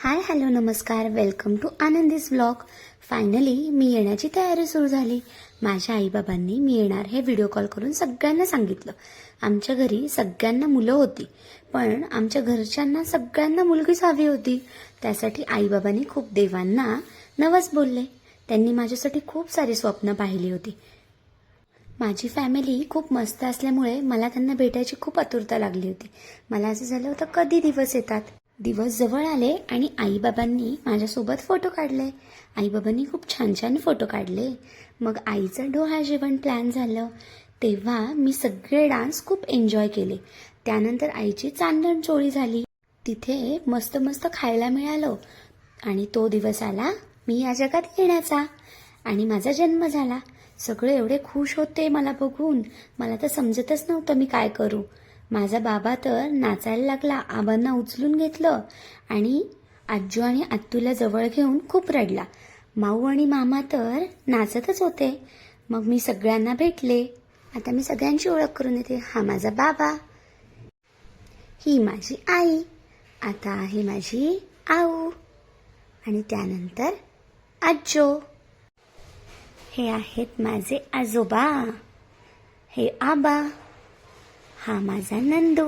Hi hello नमस्कार, welcome to आनंदीज vlog. Finally मी येण्याची तयारी सुरू झाली. माझ्या आईबाबांनी मी येणार हे व्हिडिओ कॉल करून सगळ्यांना सांगितलं. आमच्या घरी सगळ्यांना मुलं होती, पण आमच्या घरच्यांना सगळ्यांना मुलगीच हवी होती. त्यासाठी आईबाबांनी खूप देवांना नवस बोलले. त्यांनी माझ्यासाठी खूप सारी स्वप्न पाहिली होती. माझी फॅमिली खूप मस्त असल्यामुळे मला त्यांना भेटायची खूप आतुरता लागली होती. मला असं झालं होतं कधी दिवस येतात. दिवस जवळ आले आणि आईबाबांनी माझ्यासोबत फोटो काढले. आईबाबांनी खूप छान छान फोटो काढले. मग आईचं डोहाळ जेवण प्लॅन झालं. तेव्हा मी सगळे डान्स खूप एन्जॉय केले. त्यानंतर आईची चांदण चोळी झाली. तिथे मस्त मस्त खायला मिळालं आणि तो दिवस आला मी या जगात येण्याचा आणि माझा जन्म झाला. सगळे एवढे खुश होते मला बघून. मला तर समजतच नव्हतं मी काय करू. माझा बाबा तर नाचायला लागला, आबांना उचलून घेतलं आणि आज्जू आणि आत्तूला जवळ घेऊन खूप रडला. माऊ आणि मामा तर नाचतच होते. मग मी सगळ्यांना भेटले. आता मी सगळ्यांची ओळख करून देते. हा माझा बाबा, ही माझी आई, आता आहे माझी आऊ आणि त्यानंतर आज्जो. हे आहेत माझे आजोबा, हे आबा, हा माझा नंदू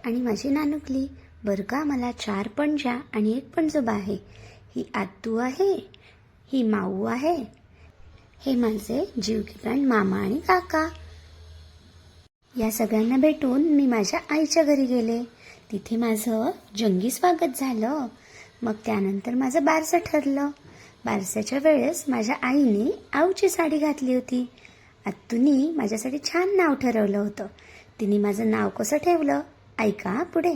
आणि माझी नानुकली. बरं का, मला 4 पणज्या आणि 1 पणजोबा आहे. ही आत्तू आहे, ही माऊ आहे, हे माझे जीव की प्राण मामा आणि काका. या सगळ्यांना भेटून मी माझ्या आईच्या घरी गेले. तिथे माझं जंगी स्वागत झालं. मग त्यानंतर माझं बारसं ठरलं. बारसाच्या वेळेस माझ्या आईने आऊची साडी घातली होती. आत्तूनी माझ्यासाठी छान नाव ठरवलं होतं. तिने माझं नाव कसं ठेवलं ऐका पुढे.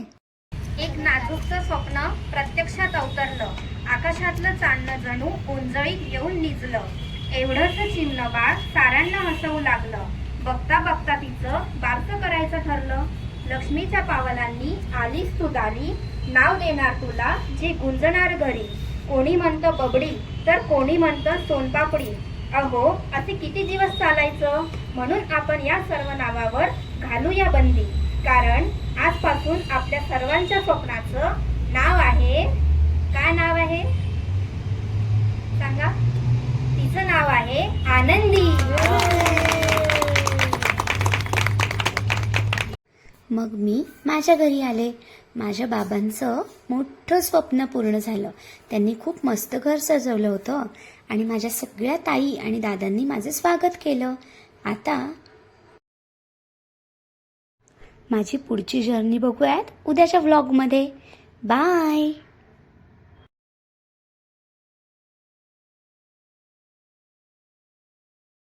एक नाजूकचं स्वप्न प्रत्यक्षात अवतरलं. आकाशातलं चांदणं जणू ओंजळीत येऊन निजलं. एवढंच चिमणं बाळ साऱ्यांना हसवू लागलं. बघता बघता तिचं बारसं करायचं ठरलं. लक्ष्मीच्या पावलांनी आलीस तू दारी, नाव देणार तुला जे गुंजणार घरी. कोणी म्हणतं बबडी तर कोणी म्हणतं सोनपापडी. अहो, असे किती दिवस चालायचं. म्हणून आपण या सर्व नावावर घालूया बंदी. कारण आजपासून आपल्या सर्वांच्या स्वप्नाचं नाव आहे. काय नाव आहे सांगा? तिचं नाव आहे आनंदी. मग मी माझ्या घरी आले. माझ्या बाबांचं मोठं स्वप्न पूर्ण झालं. त्यांनी खूप मस्त घर सजवलं होतं आणि माझ्या सगळ्या ताई आणि दादांनी माझं स्वागत केलं. आता माझी पुढची जर्नी बघूयात उद्याच्या व्लॉगमध्ये. बाय.